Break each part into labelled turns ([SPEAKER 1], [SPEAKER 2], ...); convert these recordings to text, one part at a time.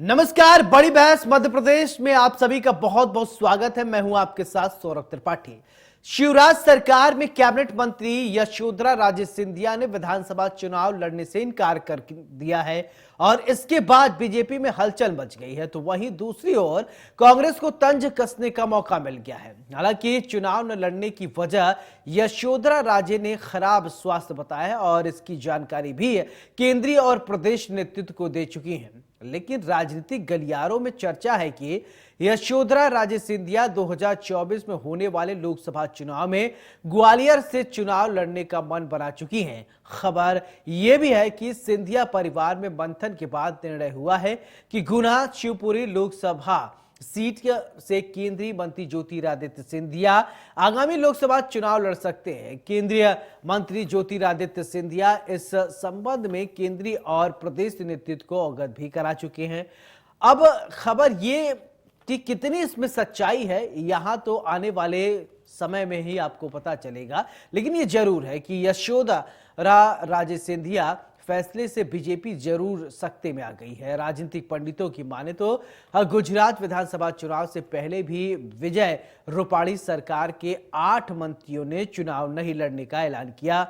[SPEAKER 1] नमस्कार, बड़ी बहस मध्य प्रदेश में आप सभी का बहुत बहुत स्वागत है। मैं हूं आपके साथ सौरभ त्रिपाठी। शिवराज सरकार में कैबिनेट मंत्री यशोधरा राजे सिंधिया ने विधानसभा चुनाव लड़ने से इनकार कर दिया है और इसके बाद बीजेपी में हलचल मच गई है। तो वहीं दूसरी ओर कांग्रेस को तंज कसने का मौका मिल गया है। हालांकि चुनाव न लड़ने की वजह यशोधरा राजे ने खराब स्वास्थ्य बताया है और इसकी जानकारी भी केंद्रीय और प्रदेश नेतृत्व को दे चुकी है। लेकिन राजनीतिक गलियारों में चर्चा है कि यशोधरा राजे सिंधिया 2024 में होने वाले लोकसभा चुनाव में ग्वालियर से चुनाव लड़ने का मन बना चुकी हैं। खबर यह भी है कि सिंधिया परिवार में मंथन के बाद निर्णय हुआ है कि गुना शिवपुरी लोकसभा सीट से केंद्रीय मंत्री ज्योतिरादित्य सिंधिया आगामी लोकसभा चुनाव लड़ सकते हैं। केंद्रीय मंत्री ज्योतिरादित्य सिंधिया इस संबंध में केंद्रीय और प्रदेश नेतृत्व को अवगत भी करा चुके हैं। अब खबर ये कि कितनी इसमें सच्चाई है, यहां तो आने वाले समय में ही आपको पता चलेगा। लेकिन ये जरूर है कि यशोधरा राजे सिंधिया फैसले से बीजेपी जरूर सख्ते में आ गई है। राजनीतिक पंडितों की माने तो गुजरात विधानसभा चुनाव से पहले भी विजय रूपाणी सरकार के 8 मंत्रियों ने चुनाव नहीं लड़ने का ऐलान किया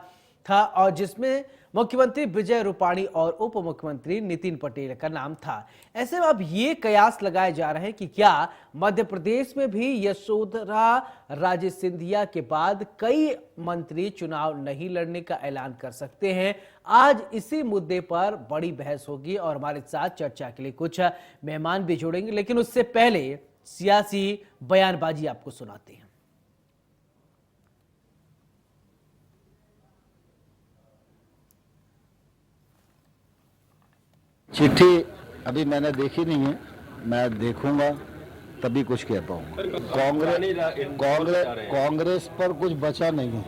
[SPEAKER 1] था और जिसमें मुख्यमंत्री विजय रूपाणी और उप मुख्यमंत्री नितिन पटेल का नाम था। ऐसे में अब ये कयास लगाए जा रहे हैं कि क्या मध्य प्रदेश में भी यशोधरा राजे सिंधिया के बाद कई मंत्री चुनाव नहीं लड़ने का ऐलान कर सकते हैं। आज इसी मुद्दे पर बड़ी बहस होगी और हमारे साथ चर्चा के लिए कुछ मेहमान भी जोड़ेंगे। लेकिन उससे पहले सियासी बयानबाजी आपको सुनाते हैं।
[SPEAKER 2] चिट्ठी अभी मैंने देखी नहीं है, मैं देखूंगा तभी कुछ कह पाऊंगा। कांग्रेस पर कुछ बचा नहीं है।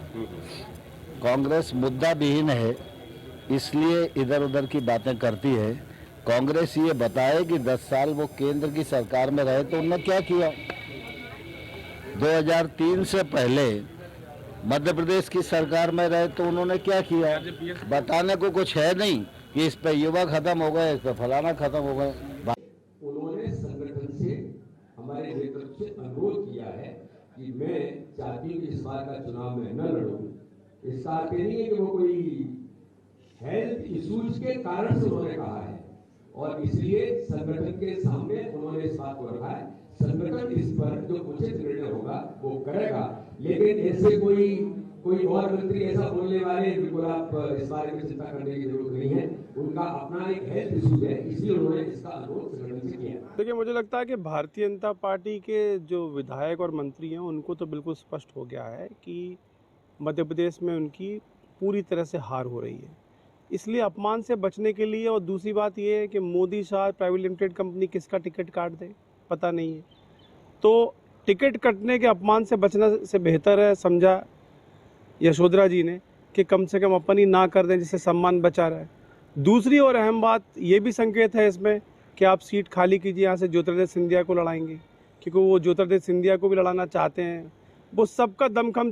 [SPEAKER 2] कांग्रेस मुद्दा विहीन है, इसलिए इधर उधर की बातें करती है। कांग्रेस ये बताए कि 10 साल वो केंद्र की सरकार में रहे तो उन्होंने क्या किया। 2003 से पहले मध्य प्रदेश की सरकार में रहे तो उन्होंने क्या किया। बताने को कुछ है नहीं कि इस पे युवा खत्म हो गए, इस पे फलाना खत्म हो गए।
[SPEAKER 3] उन्होंने संगठन से हमारे नेतृत्व से अनुरोध किया है कि मैं चाहती हूँ कि इस बार का चुनाव में न लड़ूं। इसका अर्थ नहीं है कि वो कोई हेल्थ इश्यूज के कारण से उन्होंने कहा है और इसलिए संगठन के सामने उन्होंने इस बात को रखा है। संगठन इस पर जो उचित निर्णय होगा वो करेगा। लेकिन ऐसे कोई और मंत्री ऐसा बोलने वाले बिल्कुल आप इस बारे में चिंता करने की जरूरत नहीं है। उनका अपना एक हेल्थ इशू है, इसलिए उन्होंने इसका अनुरोध संगठन से किया।
[SPEAKER 4] देखिए, मुझे लगता है कि भारतीय जनता पार्टी के जो विधायक और मंत्री हैं उनको तो बिल्कुल स्पष्ट हो गया है कि मध्य प्रदेश में उनकी पूरी तरह से हार हो रही है। इसलिए अपमान से बचने के लिए, और दूसरी बात ये है कि Modi Shah private limited company किसका टिकट काट दे पता नहीं है, तो टिकट कटने के अपमान से बचने से बेहतर है समझा यशोधरा जी ने कि कम से कम अपन ही ना कर दें, जिससे सम्मान बचा रहे। दूसरी और अहम बात ये भी संकेत है इसमें कि आप सीट खाली कीजिए, यहाँ से ज्योतिरादित्य सिंधिया को लड़ाएंगे, क्योंकि वो ज्योतिरादित्य सिंधिया को भी लड़ाना चाहते हैं। वो सबका दमखम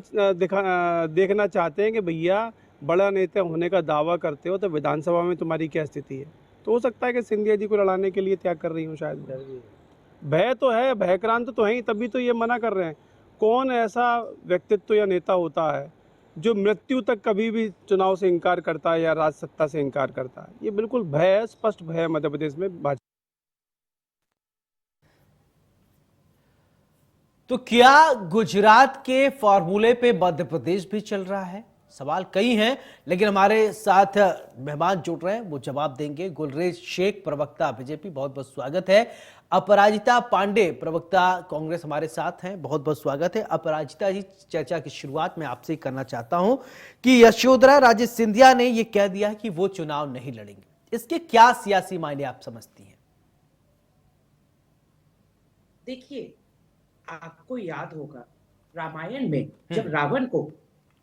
[SPEAKER 4] देखना चाहते हैं कि भैया बड़ा नेता होने का दावा करते हो तो विधानसभा में तुम्हारी क्या स्थिति है। तो हो सकता है कि सिंधिया जी को लड़ाने के लिए त्याग कर रही हूँ शायद। भय तो है, भयक्रांत तो है ही, तभी तो ये मना कर रहे हैं। कौन ऐसा व्यक्तित्व या नेता होता है जो मृत्यु तक कभी भी चुनाव से इनकार करता है या राज सत्ता से इनकार करता है। ये बिल्कुल भय है, स्पष्ट भय है मध्य प्रदेश में भाजपा।
[SPEAKER 1] तो क्या गुजरात के फॉर्मूले पे मध्य प्रदेश भी चल रहा है? सवाल कई हैं, लेकिन हमारे साथ मेहमान जुड़ रहे हैं, वो जवाब देंगे। गुलरेज शेख, प्रवक्ता बीजेपी, बहुत बहुत स्वागत है। अपराजिता पांडे, प्रवक्ता कांग्रेस, हमारे साथ हैं, बहुत बहुत स्वागत है। अपराजिता जी, चर्चा की शुरुआत में आपसे करना चाहता हूं कि यशोधरा राजे सिंधिया ने यह कह दिया कि वो चुनाव नहीं लड़ेंगे, इसके क्या सियासी मायने आप समझती हैं?
[SPEAKER 5] देखिए, आपको याद होगा रामायण में जब रावण को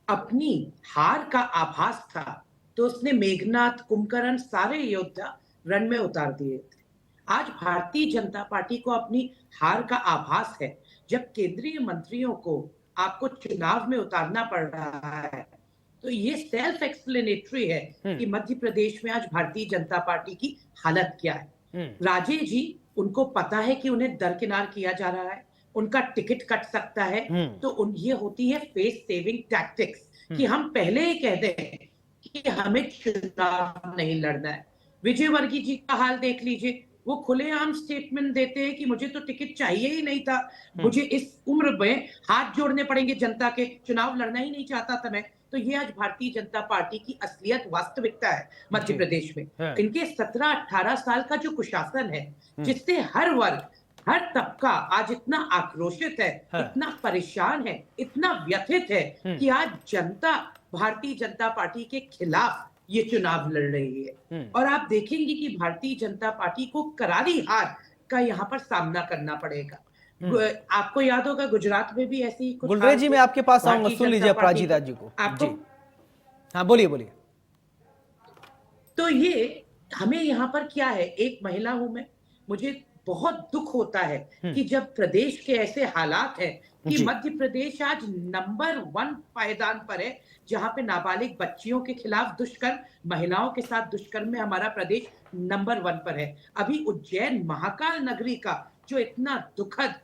[SPEAKER 5] अपनी हार का आभास था तो उसने मेघनाथ, कुंभकर्ण सारे योद्धा रण में उतार दिए थे। आज भारतीय जनता पार्टी को अपनी हार का आभास है जब केंद्रीय मंत्रियों को आपको चुनाव में उतारना पड़ रहा है। तो ये सेल्फ एक्सप्लेनेटरी है कि मध्य प्रदेश में आज भारतीय जनता पार्टी की हालत क्या है। राजे जी, उनको पता है कि उन्हें दरकिनार किया जा रहा है, उनका टिकट कट सकता है, तो ये होती है फेस सेविंग टैक्टिक्स कि हम पहले ही कह दें कि हमें चुनाव नहीं लड़ना है। विजय वर्गीय जी का हाल देख लीजिए, वो खुलेआम स्टेटमेंट देते हैं कि मुझे तो टिकट चाहिए ही नहीं था, मुझे इस उम्र में हाथ जोड़ने पड़ेंगे जनता के, चुनाव लड़ना ही नहीं चाहता था मैं। तो ये आज भारतीय जनता पार्टी की असलियत, वास्तविकता है मध्य प्रदेश में। इनके 17-18 साल का जो कुशासन है, जिससे हर वर्ग, हर तबका आज इतना आक्रोशित है, इतना परेशान है, इतना व्यथित है कि आज जनता भारतीय जनता पार्टी के खिलाफ ये चुनाव लड़ रही है। और आप देखेंगे कि भारतीय जनता पार्टी को करारी हार का यहाँ पर सामना करना पड़ेगा। आपको याद होगा गुजरात में भी ऐसी कुछ
[SPEAKER 1] गुलरेज जी, मैं आपके पास आऊंगा,
[SPEAKER 5] भारतीय
[SPEAKER 1] सुन
[SPEAKER 5] जनता
[SPEAKER 1] लीजिए
[SPEAKER 5] पार्टी
[SPEAKER 1] अपराजिता जी को।
[SPEAKER 5] आपको
[SPEAKER 1] जी हाँ, बोलिए बोलिए।
[SPEAKER 5] तो ये हमें यहाँ पर क्या है, एक महिला हूं मैं, मुझे बहुत दुख होता है कि जब प्रदेश के ऐसे हालात हैं कि
[SPEAKER 1] जी।
[SPEAKER 5] मध्य प्रदेश आज नंबर 1 पायदान पर है, जहां पे नाबालिग बच्चियों के खिलाफ दुष्कर्म, महिलाओं के साथ दुष्कर्म में हमारा प्रदेश नंबर 1 पर है। अभी उज्जैन महाकाल नगरी का जो इतना दुखद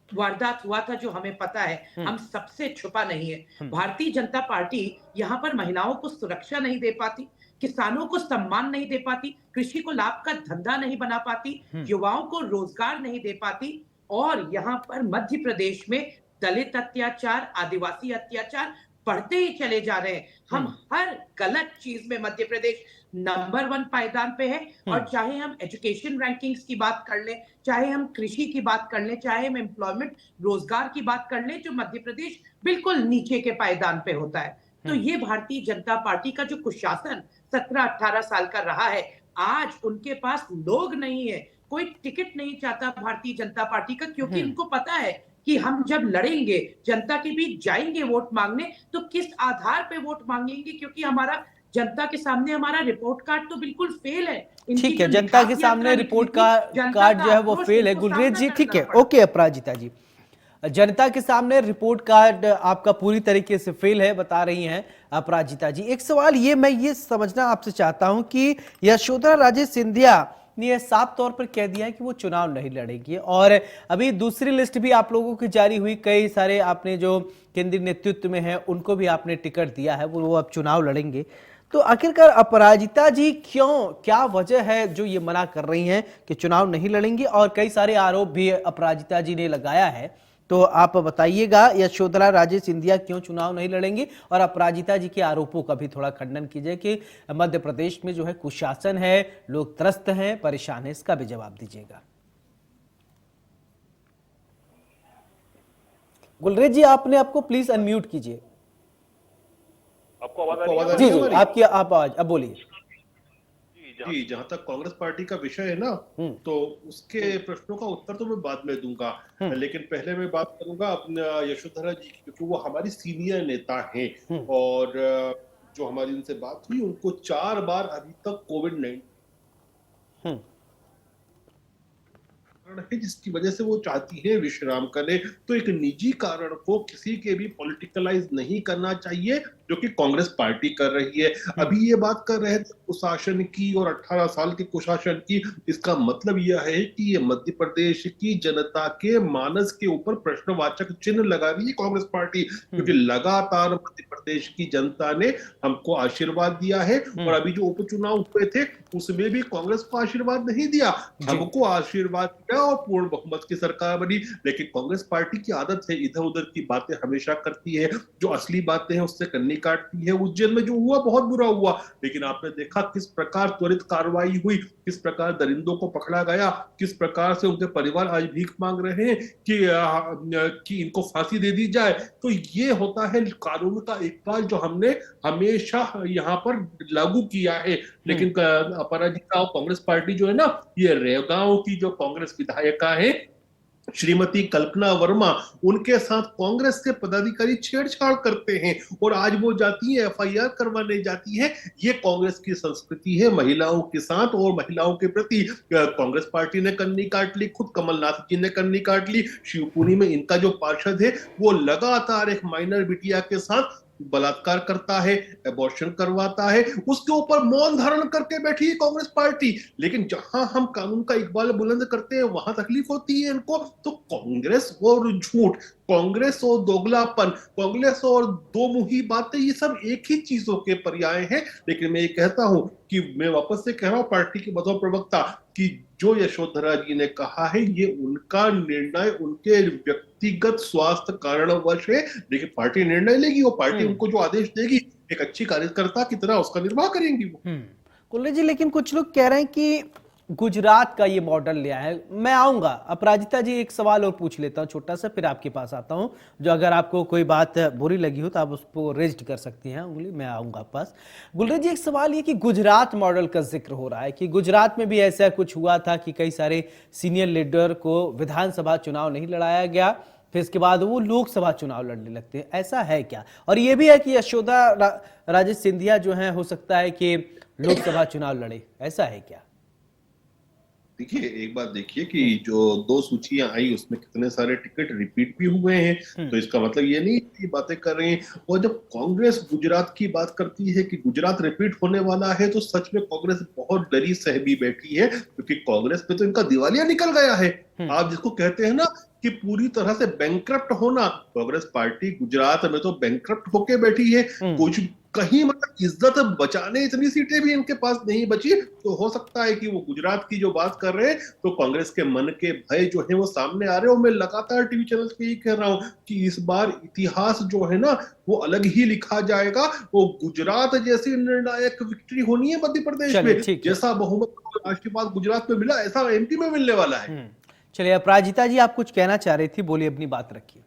[SPEAKER 5] वारदात हुआ था, जो हमें पता है, हम सबसे छुपा नहीं है। भारतीय जनता पार्टी यहाँ पर महिलाओं को सुरक्षा नहीं दे पाती, किसानों को सम्मान नहीं दे पाती, कृषि को लाभ का धंधा नहीं बना पाती, युवाओं को रोजगार नहीं दे पाती, और यहाँ पर मध्य प्रदेश में दलित अत्याचार, आदिवासी अत्याचार बढ़ते ही चले जा रहे हैं। हम हर गलत चीज में मध्य प्रदेश नंबर 1 पायदान पे है। और चाहे हम एजुकेशन रैंकिंग्स की बात कर लें, चाहे हम कृषि की बात कर लें, चाहे हम एम्प्लॉयमेंट, रोजगार की बात कर लें, जो मध्य प्रदेश बिल्कुल नीचे के पायदान पे होता है। तो ये भारतीय जनता पार्टी का जो कुशासन 17-18 साल का रहा है, आज उनके पास लोग नहीं है, कोई टिकट नहीं चाहता भारतीय जनता पार्टी का, क्योंकि उनको पता है कि हम जब लड़ेंगे, जनता के बीच जाएंगे वोट मांगने, तो किस आधार पे वोट मांगेंगे, क्योंकि हमारा जनता के सामने हमारा रिपोर्ट कार्ड तो बिल्कुल फेल है।
[SPEAKER 1] ठीक है, जनता के सामने रिपोर्ट कार्ड जो है वो फेल है। गुलरेज जी, ठीक है, ओके अपराजिता जी, जनता के सामने रिपोर्ट कार्ड आपका पूरी तरीके से फेल है, बता रही हैं अपराजिता जी। एक सवाल ये मैं ये समझना आपसे चाहता हूं कि यशोधरा राजे सिंधिया ने यह साफ तौर पर कह दिया है कि वो चुनाव नहीं लड़ेगी, और अभी दूसरी लिस्ट भी आप लोगों की जारी हुई, कई सारे आपने जो केंद्रीय नेतृत्व में है उनको भी आपने टिकट दिया है, वो अब चुनाव लड़ेंगे। तो आखिरकार अपराजिता जी क्यों, क्या वजह है जो ये मना कर रही हैं कि चुनाव नहीं लड़ेंगी, और कई सारे आरोप भी अपराजिता जी ने लगाया है, तो आप बताइएगा यशोधरा राजे सिंधिया क्यों चुनाव नहीं लड़ेंगी, और अपराजिता जी के आरोपों का भी थोड़ा खंडन कीजिए कि मध्य प्रदेश में जो है कुशासन है, लोग त्रस्त हैं, परेशान हैं, इसका भी जवाब दीजिएगा। गुलरेज जी, आपने आपको प्लीज अनम्यूट कीजिए।
[SPEAKER 6] आपको आवाज आ रही है?
[SPEAKER 1] जी जी, आपकी आवाज अब बोलिए।
[SPEAKER 6] जी, जहां तक कांग्रेस पार्टी का विषय है ना, तो उसके प्रश्नों का उत्तर तो मैं बाद में दूंगा, लेकिन पहले मैं बात करूंगा अपने यशोधरा जी की, क्योंकि वो हमारी सीनियर नेता हैं, और जो हमारी उनसे बात हुई, उनको 4 बार अभी तक कोविड-19 है, जिसकी वजह से वो चाहती है विश्राम करें। तो एक निजी कारण को किसी के भी पॉलिटिकलाइज नहीं करना चाहिए, जो कि कांग्रेस पार्टी कर रही है। अभी ये बात कर रहे थे कुशासन की और 18 साल के कुशासन की, इसका मतलब यह है कि ये मध्य प्रदेश की जनता के मानस के ऊपर प्रश्नवाचक चिन्ह लगा रही है कांग्रेस पार्टी, क्योंकि लगातार मध्य प्रदेश की जनता ने हमको आशीर्वाद दिया है, और अभी जो उपचुनाव हुए थे उसमें भी कांग्रेस को आशीर्वाद नहीं दिया, हमको आशीर्वाद दिया और पूर्ण बहुमत की सरकार बनी। लेकिन कांग्रेस पार्टी की आदत है इधर उधर की बातें हमेशा करती है, जो असली बातें हैं उससे कन्नी काटती है। उज्जैन में जो हुआ बहुत बुरा हुआ, लेकिन आपने देखा किस प्रकार त्वरित कार्रवाई हुई, किस प्रकार दरिंदों को पकड़ा गया, किस प्रकार से उनके परिवार आज भीख मांग रहे हैं कि इनको फांसी दे दी जाए। तो ये होता है कानून का एक पाल जो हमने हमेशा यहाँ पर लागू किया है। लेकिन अपराजिता और कांग्रेस पार्टी जो है ना, ये रेगांव की जो कांग्रेस विधायिका है श्रीमती कल्पना वर्मा, उनके साथ कांग्रेस के पदाधिकारी छेड़छाड़ करते हैं, और आज वो जाती है एफआईआर करवाने जाती है। ये कांग्रेस की संस्कृति है महिलाओं के साथ और महिलाओं के प्रति। कांग्रेस पार्टी ने कन्नी काट ली, खुद कमलनाथ जी ने कन्नी काट ली। शिवपुरी में इनका जो पार्षद है वो लगातार एक माइनर बिटिया के साथ बलात्कार करता है, एबॉर्शन करवाता है, उसके ऊपर मौन धारण करके बैठी है कांग्रेस पार्टी। लेकिन जहां हम कानून का इकबाल बुलंद करते हैं वहां तकलीफ होती है इनको। तो कांग्रेस और झूठ, कांग्रेस और दोगलापन, कांग्रेस और दो मुही बातें, ये सब एक ही चीजों के पर्याय हैं। लेकिन मैं ये कहता हूं कि मैं वापस से कह रहा हूं पार्टी के बतौर प्रवक्ता कि जो यशोधरा जी ने कहा है ये उनका निर्णय, उनके व्यक्तिगत स्वास्थ्य कारणवश है। लेकिन पार्टी निर्णय लेगी, वो पार्टी उनको जो आदेश देगी एक अच्छी कार्यकर्ता की तरह उसका निर्वाह करेंगी वो।
[SPEAKER 1] कुल्ले जी, लेकिन कुछ लोग कह रहे हैं कि गुजरात का ये मॉडल लिया है। मैं आऊंगा, अपराजिता जी एक सवाल और पूछ लेता हूं छोटा सा, फिर आपके पास आता हूं, जो अगर आपको कोई बात बुरी लगी हो तो आप उसको रेजिस्ट कर सकती हैं उंगली, मैं आऊंगा आपके पास। गुलरेज जी, एक सवाल ये कि गुजरात मॉडल का जिक्र हो रहा है कि गुजरात में भी ऐसा कुछ हुआ था कि कई सारे सीनियर लीडर को विधानसभा चुनाव नहीं लड़ाया गया, फिर इसके बाद वो लोकसभा चुनाव लड़ने लगते हैं, ऐसा है क्या? और ये भी है कि यशोदा राजे सिंधिया जो है हो सकता है कि लोकसभा चुनाव लड़े, ऐसा है क्या?
[SPEAKER 6] देखिए, एक बात देखिए कि जो दो सूचियां आई उसमें कितने सारे टिकट रिपीट भी हुए हैं। तो इसका मतलब ये नहीं कि बातें कर रहे हैं। और जब कांग्रेस गुजरात की बात करती है कि गुजरात रिपीट होने वाला है, तो सच में कांग्रेस बहुत डरी सहमी बैठी है, क्योंकि कांग्रेस पे तो इनका दिवालिया निकल गया है। आप जिसको कहते हैं ना कि पूरी तरह से बैंकक्रप्ट होना, कांग्रेस पार्टी गुजरात में तो बैंकक्रप्ट होके बैठी है। कुछ कहीं मतलब इज्जत बचाने इतनी सीटें भी इनके पास नहीं बची। तो हो सकता है कि वो गुजरात की जो बात कर रहे हैं तो कांग्रेस के मन के भय जो है वो सामने आ रहे हो। मैं लगातार टीवी चैनल पे ही कह रहा हूं कि इस बार इतिहास जो है ना वो अलग ही लिखा जाएगा। वो गुजरात जैसी निर्णायक विक्ट्री होनी है मध्य प्रदेश में, जैसा बहुमत आशीर्वाद गुजरात में मिला ऐसा एमपी में मिलने वाला है।
[SPEAKER 1] चलिए, अपराजिता जी आप कुछ कहना चाह रही थी, बोलिए, अपनी बात रखिए।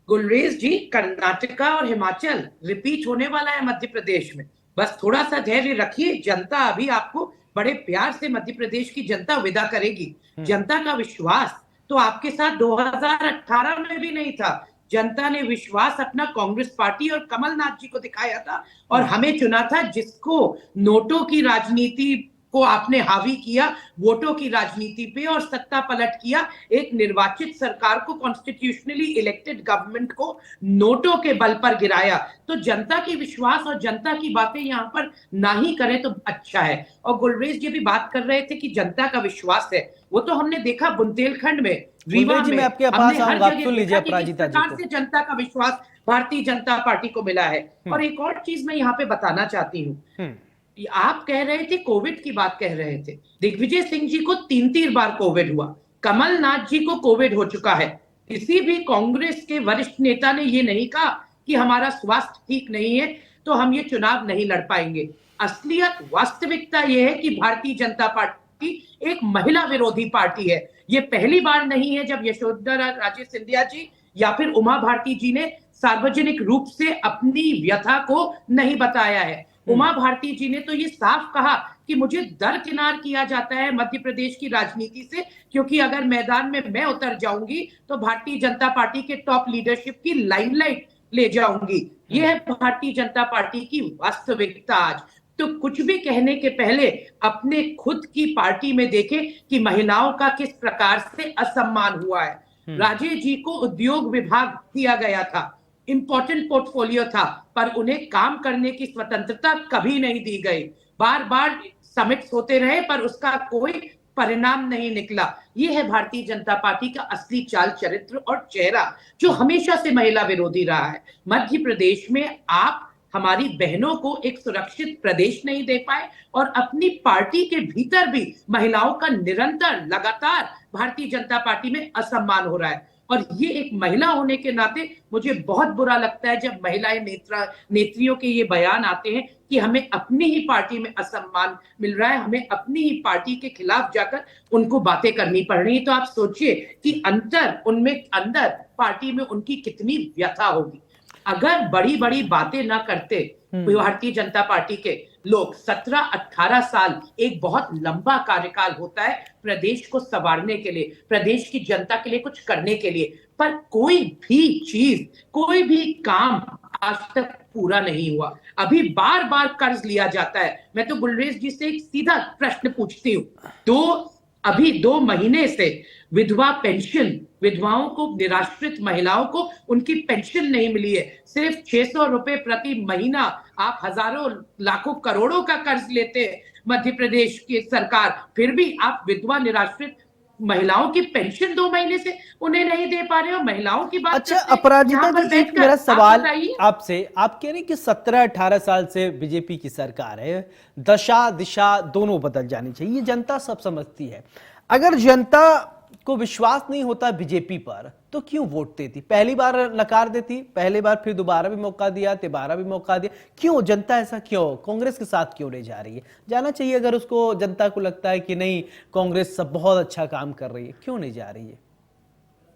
[SPEAKER 5] गुलरेज जी, कर्नाटका और हिमाचल रिपीट होने वाला है मध्य प्रदेश में, बस थोड़ा सा धैर्य रखिए। जनता अभी आपको बड़े प्यार से मध्य प्रदेश की जनता विदा करेगी। जनता का विश्वास तो आपके साथ 2018 में भी नहीं था। जनता ने विश्वास अपना कांग्रेस पार्टी और कमलनाथ जी को दिखाया था और हमें चुना था, जिसको नोटों की राजनीति को आपने हावी किया, वोटों की राजनीति पे, और सत्ता पलट किया। एक निर्वाचित सरकार को, कॉन्स्टिट्यूशनली इलेक्टेड गवर्नमेंट को नोटों के बल पर गिराया। तो जनता की विश्वास और जनता की बातें यहाँ पर ना ही करें तो अच्छा है। और गुलरेज जी भी बात कर रहे थे कि जनता का विश्वास है, वो तो हमने देखा बुंदेलखंड में, रीवा में,
[SPEAKER 1] मैं आपके पास आऊंगा, आप सुन लीजिए अपराजिता जी को।
[SPEAKER 5] से जनता का विश्वास भारतीय जनता पार्टी को मिला है। और एक और चीज मैं यहाँ पे बताना चाहती हूँ, आप कह रहे थे, कोविड की बात कह रहे थे, दिग्विजय सिंह जी को 3 बार कोविड हुआ, कमलनाथ जी को कोविड हो चुका है। किसी भी कांग्रेस के वरिष्ठ नेता ने ये नहीं कहा कि हमारा स्वास्थ्य ठीक नहीं है तो हम ये चुनाव नहीं लड़ पाएंगे। असलियत, वास्तविकता यह है कि भारतीय जनता पार्टी एक महिला विरोधी पार्टी है। ये पहली बार नहीं है जब यशोधरा राजे सिंधिया जी या फिर उमा भारती जी ने सार्वजनिक रूप से अपनी व्यथा को नहीं बताया है। उमा भारती जी ने तो ये साफ कहा कि मुझे दरकिनार किया जाता है मध्य प्रदेश की राजनीति से, क्योंकि अगर मैदान में मैं उतर जाऊंगी तो भारतीय जनता पार्टी के टॉप लीडरशिप की लाइमलाइट ले जाऊंगी। यह है भारतीय जनता पार्टी की वास्तविकता आज। तो कुछ भी कहने के पहले अपने खुद की पार्टी में देखें कि महिलाओं का किस प्रकार से असम्मान हुआ है। राजे जी को उद्योग विभाग दिया गया था, इंपॉर्टेंट पोर्टफोलियो था, पर उन्हें काम करने की स्वतंत्रता कभी नहीं दी गई। बार बार समिट्स होते रहे पर उसका कोई परिणाम नहीं निकला। ये है भारतीय जनता पार्टी का असली चाल चरित्र और चेहरा, जो हमेशा से महिला विरोधी रहा है। मध्य प्रदेश में आप हमारी बहनों को एक सुरक्षित प्रदेश नहीं दे पाए और अपनी पार्टी के भीतर भी महिलाओं का निरंतर लगातार भारतीय जनता पार्टी में असम्मान हो रहा है। और ये एक महिला होने के नाते मुझे बहुत बुरा लगता है जब महिलाएं नेत्रियों के ये बयान आते हैं कि हमें अपनी ही पार्टी में असम्मान मिल रहा है, हमें अपनी ही पार्टी के खिलाफ जाकर उनको बातें करनी पड़ रही है। तो आप सोचिए कि अंदर पार्टी में उनकी कितनी व्यथा होगी। अगर बड़ी बड़ी बातें ना करते भारतीय जनता पार्टी के लोग, 17-18 साल एक बहुत लंबा कार्यकाल होता है प्रदेश को संवारने के लिए, प्रदेश की जनता के लिए कुछ करने के लिए, पर कोई भी चीज, कोई भी काम आज तक पूरा नहीं हुआ। अभी बार बार कर्ज लिया जाता है। मैं तो गुलरेज जी से एक सीधा प्रश्न पूछती हूँ, 2 अभी 2 महीने से विधवा पेंशन, विधवाओं को, निराश्रित महिलाओं को उनकी पेंशन नहीं मिली है। सिर्फ 600 रुपए प्रति महीना आप हजारों लाखों करोड़ों का कर्ज लेते हैं मध्य प्रदेश की सरकार, फिर भी आप विधवा निराश्रित महिलाओं की पेंशन 2 महीने से उन्हें नहीं दे पा रहे हो। महिलाओं की बात
[SPEAKER 1] अच्छा
[SPEAKER 5] करते हैं,
[SPEAKER 1] अपराजिता
[SPEAKER 5] यहाँ पर
[SPEAKER 1] जी, एक
[SPEAKER 5] बैठकर
[SPEAKER 1] मेरा
[SPEAKER 5] आप
[SPEAKER 1] सवाल
[SPEAKER 5] बताइए।
[SPEAKER 1] आपसे, आप कह रहे हैं कि 17-18 साल से बीजेपी की सरकार है, दशा दिशा दोनों बदल जानी चाहिए, ये जनता सब समझती है। अगर जनता को विश्वास नहीं होता बीजेपी पर तो क्यों वोट देती? पहली बार नकार देती, पहली बार, फिर दोबारा भी मौका दिया, तिबारा भी मौका दिया, क्यों जनता ऐसा क्यों कांग्रेस के साथ क्यों नहीं जा रही है? जाना चाहिए अगर उसको, जनता को लगता है कि नहीं कांग्रेस सब बहुत अच्छा काम कर रही है, क्यों नहीं जा रही है?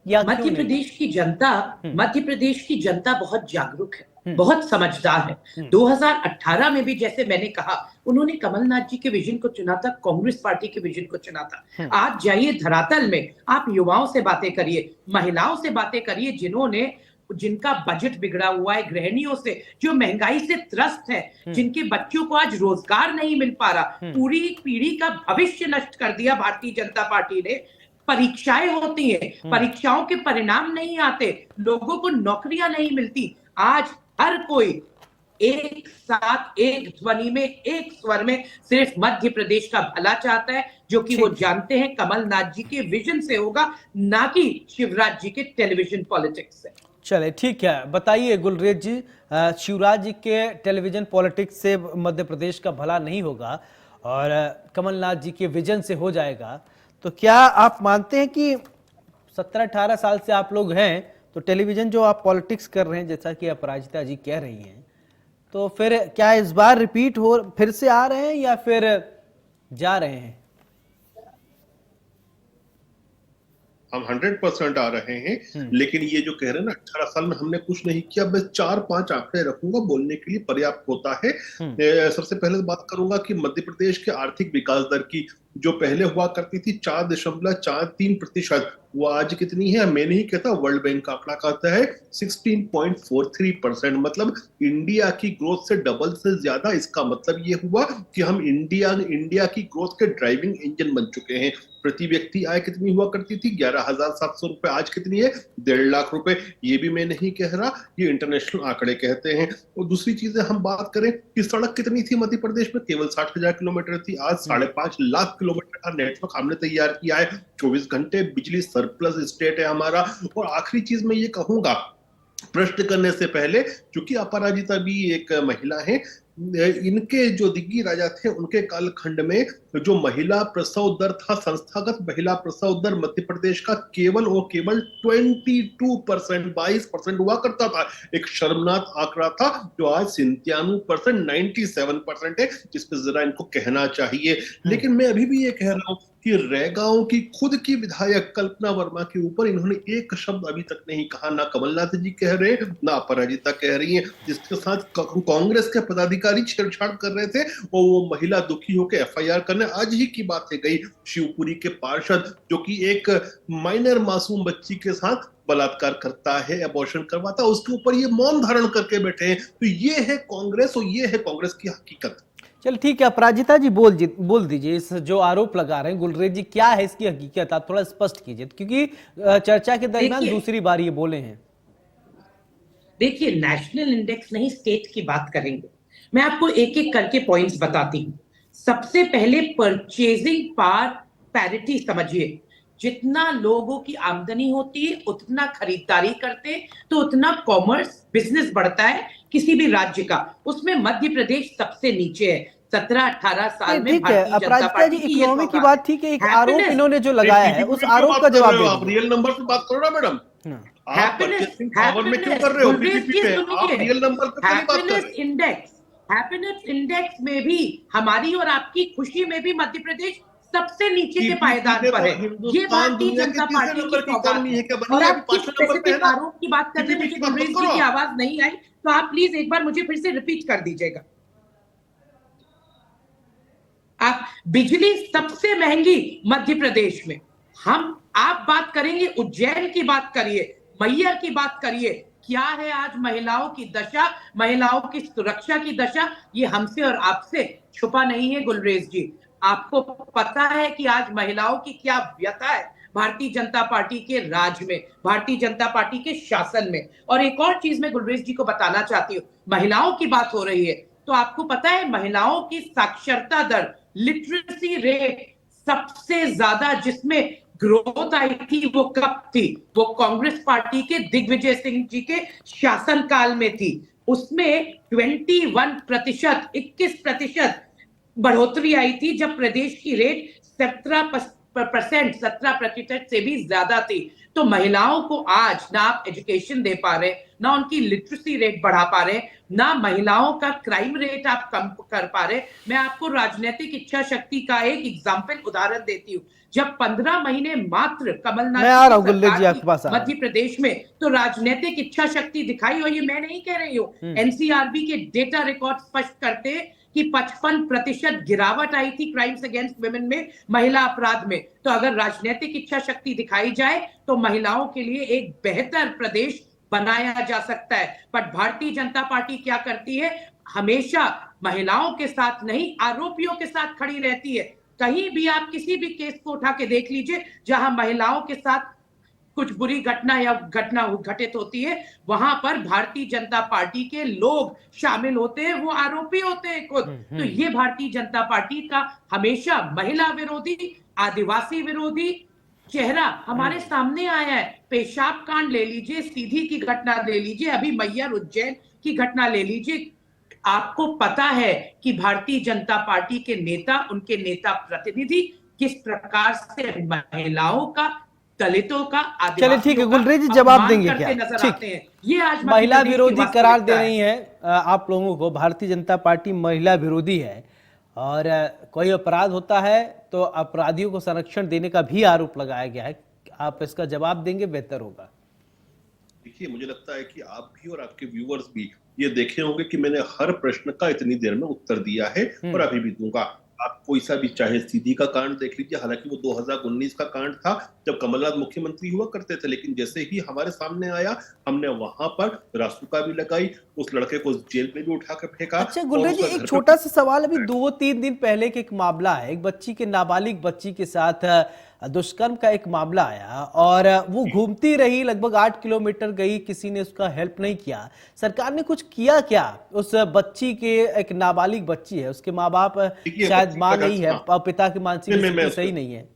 [SPEAKER 1] या क्यों
[SPEAKER 5] मध्य
[SPEAKER 1] नहीं?
[SPEAKER 5] प्रदेश की जनता, मध्य प्रदेश की जनता बहुत जागरूक है,
[SPEAKER 1] हम्म।
[SPEAKER 5] बहुत समझदार है। 2018 में भी जैसे मैंने कहा, उन्होंने कमलनाथ जी के विजन को चुना था, कांग्रेस पार्टी के विजन को चुना था। आज जाइए धरातल में, आप युवाओं से बातें करिए, महिलाओं से बातें करिए, जिनका बजट बिगड़ा हुआ है, गृहिणियों से जो महंगाई से त्रस्त है, जिनके बच्चों को आज रोजगार नहीं मिल पा रहा, पूरी पीढ़ी का भविष्य नष्ट कर दिया भारतीय जनता पार्टी ने। परीक्षाएं होती हैं, परीक्षाओं के परिणाम नहीं आते, लोगों को नौकरियां नहीं मिलती। आज हर कोई एक साथ, एक ध्वनि में, एक स्वर में सिर्फ मध्य प्रदेश का भला चाहता है, जो कि वो जानते हैं कमलनाथ जी के विजन से होगा, ना कि शिवराज जी के टेलीविजन पॉलिटिक्स से।
[SPEAKER 1] चले ठीक है, बताइए गुलरेज जी, शिवराज जी के टेलीविजन पॉलिटिक्स से मध्य प्रदेश का भला नहीं होगा और कमलनाथ जी के विजन से हो जाएगा, तो क्या आप मानते हैं कि 17-18 साल से आप लोग हैं, तो टेलीविजन जो आप पॉलिटिक्स कर रहे हैं, जैसा कि अपराजिता जी कह रही हैं, तो फिर क्या इस बार रिपीट हो, फिर से आ रहे हैं या फिर जा रहे हैं?
[SPEAKER 6] हम 100% आ रहे हैं, लेकिन ये जो कह रहे हैं ना 18 साल में हमने कुछ नहीं किया, बस 4-5 आंकड़े रखूंगा, बोलने के लिए पर्याप्त होता है। सबसे पहले बात करूंगा कि मध्य प्रदेश के आर्थिक विकास दर की, जो पहले हुआ करती थी 4.43%, वो आज कितनी है मैं नहीं कहता, वर्ल्ड बैंक का आंकड़ा कहता है 16.43%। मतलब इंडिया की ग्रोथ से डबल से ज्यादा। इसका मतलब ये हुआ कि हम इंडिया की ग्रोथ के ड्राइविंग इंजन बन चुके हैं। प्रति व्यक्ति आय कितनी हुआ करती थी? 11,700 रुपए, आज कितनी है? 1.5 लाख रुपए। ये भी मैं नहीं कह रहा, ये इंटरनेशनल आंकड़े कहते हैं। और दूसरी चीजें हम बात करें कि सड़क कितनी थी मध्य प्रदेश में, केवल 60,000 किलोमीटर थी, आज 5.5 लाख किलोमीटर का नेटवर्क हमने तैयार किया है। 24 घंटे बिजली सरप्लस स्टेट है हमारा। और आखिरी चीज मैं ये कहूंगा, प्रश्न करने से पहले, क्योंकि अपराजिता भी एक महिला है, इनके जो दिग्गी राजा थे उनके कालखंड में जो महिला प्रसव दर था, संस्थागत महिला प्रसव दर मध्य प्रदेश का केवल और केवल 22%, 22% हुआ करता था। एक शर्मनाक आंकड़ा था, जो आज 97%, 97% है, जिस पर जरा इनको कहना चाहिए। लेकिन मैं अभी भी ये कह रहा हूं कि रैगांव की खुद की विधायक कल्पना वर्मा के ऊपर इन्होंने एक शब्द अभी तक नहीं कहा, ना कमलनाथ जी कह रहे हैं, ना अपराजिता कह रही हैं, जिसके साथ कांग्रेस के पदाधिकारी छेड़छाड़ कर रहे थे, और वो महिला दुखी होकर एफआईआर करने, आज ही की बात है गई, शिवपुरी के पार्षद जो कि एक माइनर मासूम बच्ची के साथ बलात्कार करता है, अबॉर्शन करवाता है, उसके ऊपर ये मौन धारण करके बैठे हैं। तो ये है कांग्रेस, और ये है कांग्रेस की हकीकत।
[SPEAKER 1] चल ठीक है, अपराजिता जी बोल दीजिए, इस जो आरोप लगा रहे हैं गुलरेज जी, क्या है इसकी हकीकत? आप थोड़ा स्पष्ट कीजिए, क्योंकि चर्चा के दरमियान दूसरी बार ये बोले हैं।
[SPEAKER 5] देखिए, नेशनल इंडेक्स नहीं, स्टेट की बात करेंगे। मैं आपको एक एक करके पॉइंट्स बताती हूँ। सबसे पहले परचेजिंग पावर पैरिटी समझिए। जितना लोगों की आमदनी होती है उतना खरीदारी करते हैं, तो उतना कॉमर्स बिजनेस बढ़ता है किसी भी राज्य का। उसमें मध्य प्रदेश सबसे नीचे है। 17-18 साल में भारतीय जनता पार्टी की
[SPEAKER 1] इकोनॉमी की बात ठीक है, एक आरोप इन्होंने जो लगाया है उस आरोप का जवाब दीजिए।
[SPEAKER 6] आप रियल नंबर से बात करो ना मैडम, आप परचेसिंग पावर में क्यों कर रहे हो? बीजेपी पे आप रियल नंबर पे क्यों बात कर रहे हो?
[SPEAKER 5] हैप्पीनेस इंडेक्स में भी हमारी और आपकी खुशी में भी मध्य प्रदेश सबसे नीचे के पायदान पर है। ये भारतीय जनता पार्टी की इकॉनमी है। और आप किस स्पेसिफिक आरोप की बात करते हैं, मुझे गुलरेज जी की आवाज नहीं आई, तो आप प्लीज एक बार मुझे फिर से रिपीट कर दीजिएगा। आप, बिजली सबसे महंगी मध्य प्रदेश में। आप बात करेंगे, उज्जैन की बात करिए, मैयर की बात करिए, क्या है आज महिलाओं की दशा, महिलाओं की सुरक्षा की दशा, ये हमसे और आपसे छुपा नहीं है गुलरेज जी। आपको पता है कि आज महिलाओं की क्या व्यथा है भारतीय जनता पार्टी के राज में, भारतीय जनता पार्टी के शासन में। और एक और चीज मैं गुलरेज जी को बताना चाहती हूँ, महिलाओं की बात हो रही है तो आपको पता है महिलाओं की साक्षरता दर, लिटरेसी रेट सबसे ज्यादा जिसमें ग्रोथ आई थी वो कब थी? वो कांग्रेस पार्टी के दिग्विजय सिंह जी के शासनकाल में थी। उसमें 21%, 21% बढ़ोतरी आई थी, जब प्रदेश की रेट 17% से भी ज्यादा थी। तो महिलाओं को आज ना आप एजुकेशन दे पा रहे, ना उनकी लिटरेसी रेट बढ़ा पा रहे, ना महिलाओं का क्राइम रेट आप कम कर पा रहे। मैं आपको राजनीतिक इच्छा शक्ति का एक एग्जाम्पल उदाहरण देती हूँ। जब 15 महीने मात्र कमलनाथ
[SPEAKER 1] मैं आ रहा हूँ गुलरेज जी आपके पास
[SPEAKER 5] मध्य प्रदेश में, तो राजनीतिक इच्छा शक्ति दिखाई, और ये मैं नहीं कह रही हूँ, एनसीआरबी के डेटा रिकॉर्ड स्पष्ट करते कि 55% गिरावट आई थी क्राइम्स अगेंस्ट वुमेन में, महिला अपराध में। तो अगर राजनीतिक इच्छा शक्ति दिखाई जाए तो महिलाओं के लिए एक बेहतर प्रदेश बनाया जा सकता है। पर भारतीय जनता पार्टी क्या करती है? हमेशा महिलाओं के साथ नहीं, आरोपियों के साथ खड़ी रहती है। कहीं भी आप किसी भी केस को उठा के देख लीजिए जहां महिलाओं के साथ कुछ बुरी घटना या घटना घटित होती है, वहां पर भारतीय जनता पार्टी के लोग शामिल होते हैं, वो आरोपी होते हैं खुद। तो ये भारतीय जनता पार्टी का हमेशा महिला विरोधी, आदिवासी विरोधी चेहरा हमारे सामने आया है। पेशाब कांड ले लीजिए, सीधी की घटना ले लीजिए, अभी मैयर उज्जैन की घटना ले लीजिए। आपको पता है कि भारतीय जनता पार्टी के नेता, उनके नेता प्रतिनिधि किस प्रकार से महिलाओं का, दलितों का,
[SPEAKER 1] चलिए ठीक है गुलरेज जी, जवाब देंगे क्या? ठीक,
[SPEAKER 5] ये आज
[SPEAKER 1] महिला विरोधी करार दे रही है आप लोगों को, भारतीय जनता पार्टी महिला विरोधी है, और कोई अपराध होता है तो अपराधियों को संरक्षण देने का भी आरोप लगाया गया है। आप इसका जवाब देंगे, बेहतर होगा।
[SPEAKER 6] देखिए, मुझे लगता है कि आप भी और आपके व्यूअर्स भी ये देखे होंगे कि मैंने हर प्रश्न का इतनी देर में उत्तर दिया है और अभी भी दूंगा। आप कोई सा भी, चाहे सीधी का कांड देख लीजिए, हालांकि वो 2019 का कांड था जब कमलनाथ मुख्यमंत्री हुआ करते थे, लेकिन जैसे ही हमारे सामने आया हमने वहां पर रासुका भी लगाई, उस लड़के को जेल में भी उठा कर फेंका।
[SPEAKER 1] अच्छा गुलरेज जी, एक छोटा सा सवाल, अभी 2-3 दिन पहले के एक मामला है, एक बच्ची के, नाबालिग बच्ची के साथ दुष्कर्म का एक मामला आया और वो घूमती रही, लगभग 8 किलोमीटर गई, किसी ने उसका हेल्प नहीं किया। सरकार ने कुछ किया क्या उस बच्ची के? एक नाबालिग बच्ची है, उसके माँ बाप शायद माँ नहीं है और पिता की मानसिक स्थिति सही नहीं है।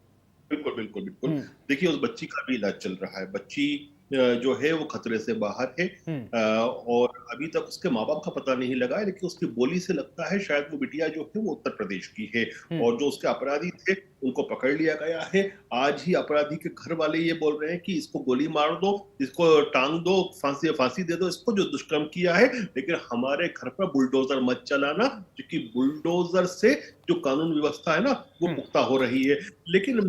[SPEAKER 6] बिल्कुल बिल्कुल बिल्कुल। देखिए, उस बच्ची का भी इलाज चल रहा है। बच्ची जो है वो खतरे से बाहर है और अभी तक उसके माँ बाप का पता नहीं लगा है, लेकिन उसकी बोली से लगता है शायद वो बिटिया जो है वो उत्तर प्रदेश की है। और जो उसके अपराधी थे उनको पकड़ लिया गया है। आज ही अपराधी के घर वाले ये बोल रहे हैं कि इसको गोली मार दो, इसको टांग दो, फांसी दे दो इसको, जो दुष्कर्म किया है। लेकिन हमारे घर पर बुलडोजर मत चलाना, क्योंकि बुलडोजर से जो कानून व्यवस्था है ना वो पुख्ता हो रही है। लेकिन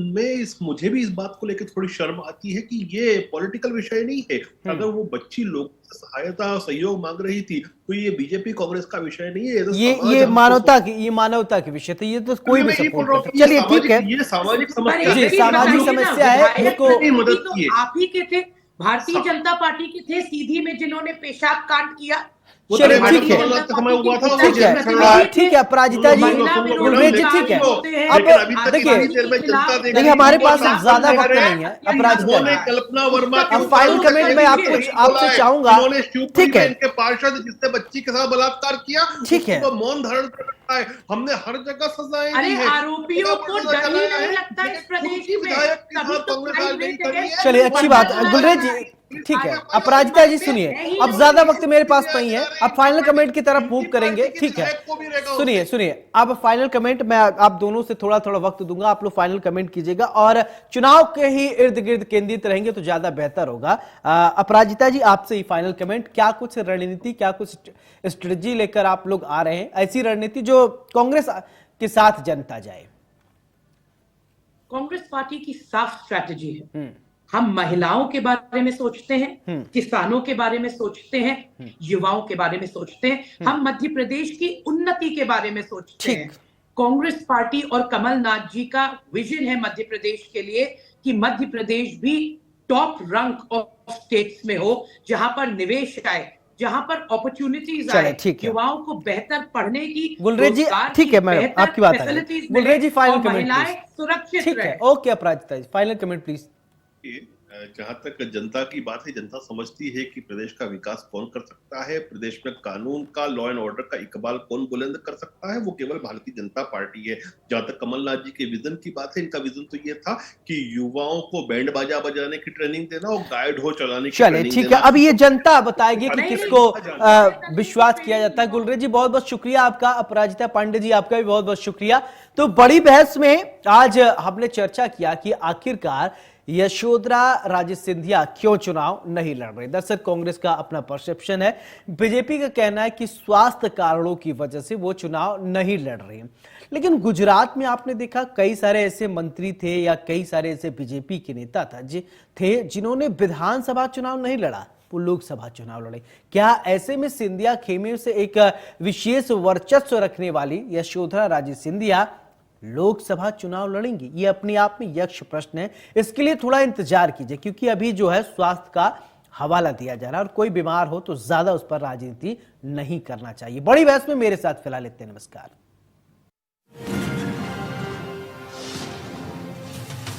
[SPEAKER 6] मुझे भी इस बात को लेकर थोड़ी शर्म आती है कि ये पॉलिटिकल विषय नहीं है। अगर वो बच्ची लोग सहायता और सहयोग मांग रही थी तो ये बीजेपी कांग्रेस का विषय नहीं है,
[SPEAKER 1] ये मानवता की विषय, तो ये तो कोई भी सपोर्ट करता है। चलिए ठीक है,
[SPEAKER 6] ये सामाजिक समस्या
[SPEAKER 1] जी, सामाजिक समस्या है, इसको
[SPEAKER 6] मदद की।
[SPEAKER 5] आप ही के थे, भारतीय जनता पार्टी के थे सीधी में जिन्होंने पेशाब कांड किया।
[SPEAKER 1] चलिए ठीक है, ठीक है अपराजिता जी, गुलरेज जी ठीक है। अब देखिए हमारे पास ज्यादा वक्त नहीं है अपराजिता जी,
[SPEAKER 6] कल्पना वर्मा
[SPEAKER 1] अब फाइनल कमेंट मैं आपसे चाहूंगा। ठीक है,
[SPEAKER 6] इनके पार्षद जिसने बच्ची के साथ बलात्कार किया,
[SPEAKER 1] ठीक है,
[SPEAKER 6] तो मौन धारण कर रखा है। हमने हर जगह सजाएं दी है।
[SPEAKER 5] आरोपियों को डर ही नहीं लगता इस प्रदेश में।
[SPEAKER 1] चलिए अच्छी बात गुलरेज जी, ठीक है। अपराजिता जी सुनिए, अब ज्यादा वक्त मेरे पास नहीं है, अब फाइनल कमेंट की तरफ मूव करेंगे। ठीक है, सुनिए अब फाइनल कमेंट मैं आप दोनों से थोड़ा वक्त दूंगा, आप लोग फाइनल कमेंट कीजिएगा और चुनाव के ही इर्द गिर्द केंद्रित रहेंगे तो ज्यादा बेहतर होगा। अपराजिता जी आपसे ही फाइनल कमेंट, क्या कुछ रणनीति, क्या कुछ स्ट्रेटजी लेकर आप लोग आ रहे हैं, ऐसी रणनीति जो कांग्रेस के साथ जनता जाए?
[SPEAKER 5] कांग्रेस पार्टी की साफ स्ट्रैटेजी है, हम महिलाओं के बारे में सोचते हैं, किसानों के बारे में सोचते हैं, युवाओं के बारे में सोचते हैं, हम मध्य प्रदेश की उन्नति के बारे में सोचते हैं। कांग्रेस पार्टी और कमलनाथ जी का विजन है मध्य प्रदेश के लिए कि मध्य प्रदेश भी टॉप रैंक ऑफ स्टेट्स में हो, जहां पर निवेश आए, जहां पर अपॉर्चुनिटीज
[SPEAKER 1] चले,
[SPEAKER 5] आए,
[SPEAKER 1] ठीक है।
[SPEAKER 5] युवाओं को बेहतर पढ़ने की,
[SPEAKER 1] गुलरेज जी,
[SPEAKER 5] रोजगार
[SPEAKER 1] ठीक
[SPEAKER 5] की
[SPEAKER 1] है मैडम,
[SPEAKER 5] बेहतर
[SPEAKER 1] आपकी बात आ गई।
[SPEAKER 5] facilities
[SPEAKER 1] गुलरेज जी,
[SPEAKER 5] मिले
[SPEAKER 1] फाइनल
[SPEAKER 5] और
[SPEAKER 1] कमेंट
[SPEAKER 5] महिलाएं
[SPEAKER 1] प्लीज।
[SPEAKER 5] सुरक्षित
[SPEAKER 1] ठीक
[SPEAKER 5] रहे।
[SPEAKER 1] है, okay Aparajita ji, final comment please.
[SPEAKER 6] जहां तक जनता की बात है, जनता समझती है कि प्रदेश का विकास कौन कर सकता है, प्रदेश में कानून का, लॉ एंड ऑर्डर का इकबाल कौन बुलंद कर सकता है, वो केवल भारतीय जनता पार्टी है। जहां तक कमलनाथ जी के विजन की बात है, इनका विजन तो ये था कि युवाओं को बैंड बाजा बजाने की ट्रेनिंग देना और गाइड हो चलाने की
[SPEAKER 1] चले,
[SPEAKER 6] ट्रेनिंग
[SPEAKER 1] ठीक
[SPEAKER 6] देना।
[SPEAKER 1] है, अब ये जनता बताएगी कि
[SPEAKER 5] नहीं,
[SPEAKER 1] किसको
[SPEAKER 5] नहीं,
[SPEAKER 1] विश्वास किया जाता है। गुलरेज जी, बहुत बहुत शुक्रिया आपका। अपराजिता पांडे जी, आपका भी बहुत बहुत शुक्रिया। तो बड़ी बहस में आज हमने चर्चा किया कि आखिरकार यशोधरा राजे सिंधिया क्यों चुनाव नहीं लड़ रहे। दरअसल कांग्रेस का अपना परसेप्शन है, बीजेपी का कहना है कि स्वास्थ्य कारणों की वजह से वो चुनाव नहीं लड़ रही। लेकिन गुजरात में आपने देखा कई सारे ऐसे मंत्री थे या कई सारे ऐसे बीजेपी के नेता थे जिन्होंने विधानसभा चुनाव नहीं लड़ा, वो लोकसभा चुनाव लड़े। क्या ऐसे में सिंधिया खेमे से एक विशेष वर्चस्व रखने वाली यशोधरा राजे सिंधिया लोकसभा चुनाव लड़ेंगी? ये अपने आप में यक्ष प्रश्न है। इसके लिए थोड़ा इंतजार कीजिए, क्योंकि अभी जो है स्वास्थ्य का हवाला दिया जा रहा है और कोई बीमार हो तो ज्यादा उस पर राजनीति नहीं करना चाहिए। बड़ी बहस में मेरे साथ फिलहाल इतने। नमस्कार।